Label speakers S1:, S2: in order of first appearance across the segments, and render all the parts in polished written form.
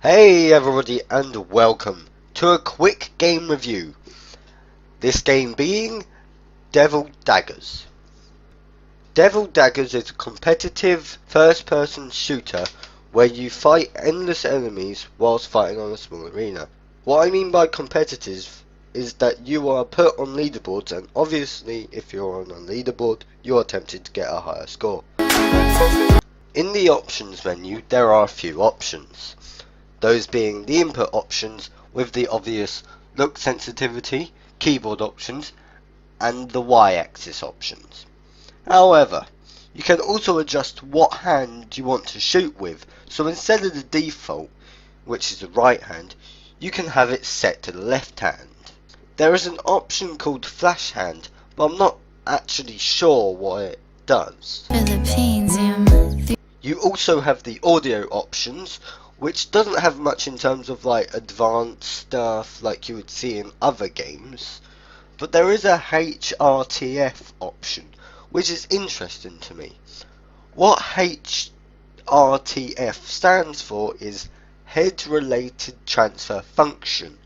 S1: Hey everybody and welcome to a quick game review. This game being Daggers. Daggers is a competitive first-person shooter where you fight endless enemies whilst fighting on a small arena. What I mean by competitive is that you are put on leaderboards, and obviously if you're on a leaderboard you're tempted to get a higher score. In the options menu there are a few options. Those being the input options with the obvious look sensitivity, keyboard options, and the Y-axis options. However, you can also adjust what hand you want to shoot with, so instead of the default, which is the right hand, you can have it set to the left hand. There is an option called flash hand, but I'm not actually sure what it does. You also have the audio options, which doesn't have much in terms of like advanced stuff like you would see in other games, but there is a HRTF option, which is interesting to me. What HRTF stands for is Head Related Transfer Function,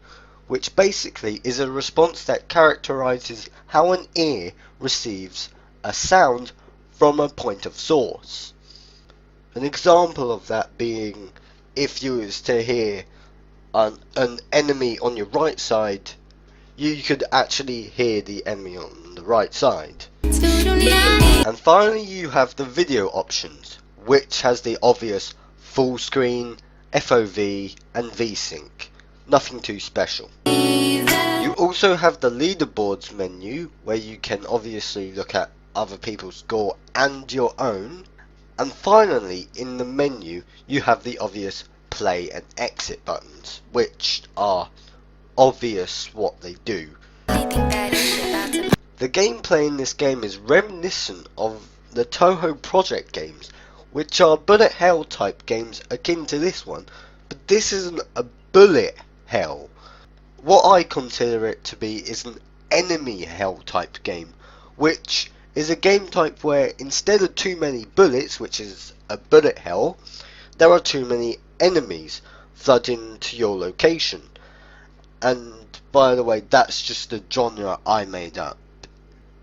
S1: which basically is a response that characterizes how an ear receives a sound from a point of source. An example of that being if you was to hear an enemy on your right side, you could actually hear the enemy on the right side. And finally you have the video options, which has the obvious full screen, FOV and VSync. Nothing too special. You also have the leaderboards menu, where you can obviously look at other people's score and your own. And finally, in the menu, you have the obvious play and exit buttons, which are obvious what they do. The gameplay in this game is reminiscent of the Toho Project games, which are bullet hell type games akin to this one, but this isn't a bullet hell. What I consider it to be is an enemy hell type game, which is a game type where instead of too many bullets, which is a bullet hell, there are too many enemies flooding to your location. And by the way, that's just the genre I made up.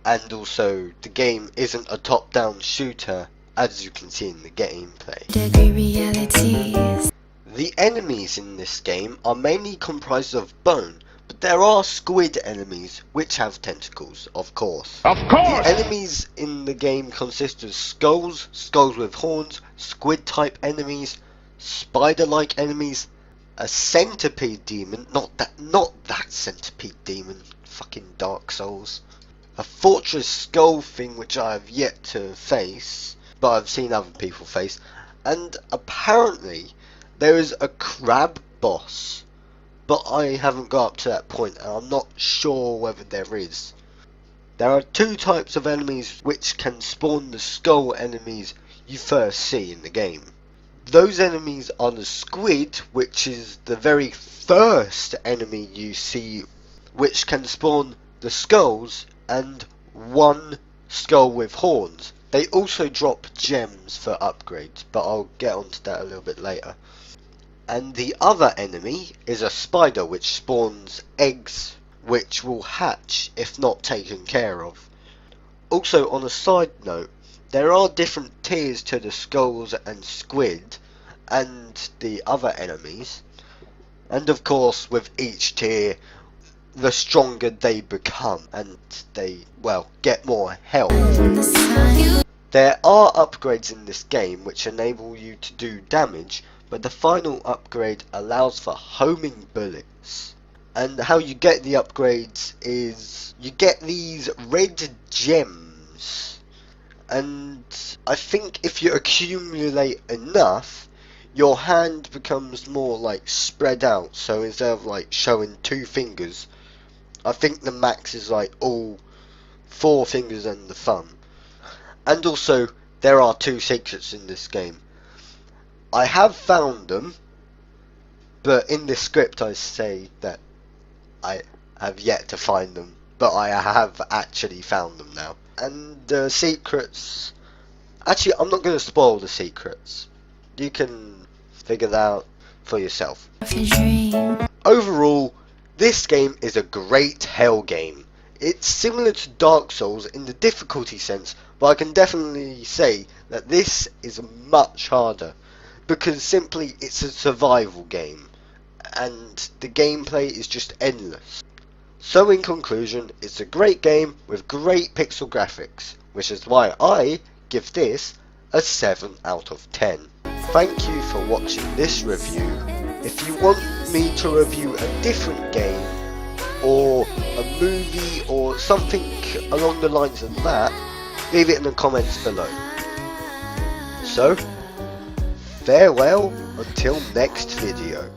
S1: And also, the game isn't a top-down shooter, as you can see in the gameplay. The enemies in this game are mainly comprised of bone, but there are squid enemies which have tentacles, of course. The enemies in the game consist of skulls with horns, squid type enemies, spider-like enemies, a centipede demon, not that centipede demon, fucking Dark Souls, a fortress skull thing which I have yet to face, but I've seen other people face, and apparently there is a crab boss, but I haven't got up to that point and I'm not sure whether there is. There are two types of enemies which can spawn the skull enemies you first see in the game. Those enemies are the squid, which is the very first enemy you see, which can spawn the skulls and one skull with horns. They also drop gems for upgrades, but I'll get onto that a little bit later. And the other enemy is a spider which spawns eggs which will hatch if not taken care of. Also, on a side note, there are different tiers to the skulls and squid and the other enemies, and of course with each tier the stronger they become and they, well, get more health. There are upgrades in this game which enable you to do damage, but the final upgrade allows for homing bullets. And how you get the upgrades is you get these red gems, and I think if you accumulate enough, your hand becomes more like spread out, so instead of like showing two fingers, I think the max is like all 4 fingers and the thumb. And also there are 2 secrets in this game. I have found them, but in this script I say that I have yet to find them, but I have actually found them now. And the secrets, actually I'm not going to spoil the secrets, you can figure that out for yourself. Overall, this game is a great hell game. It's similar to Dark Souls in the difficulty sense, but I can definitely say that this is much harder, because simply it's a survival game, and the gameplay is just endless. So in conclusion, it's a great game with great pixel graphics, which is why I give this a 7 out of 10. Thank you for watching this review. If you want me to review a different game, or a movie, or something along the lines of that, leave it in the comments below. So, farewell until next video.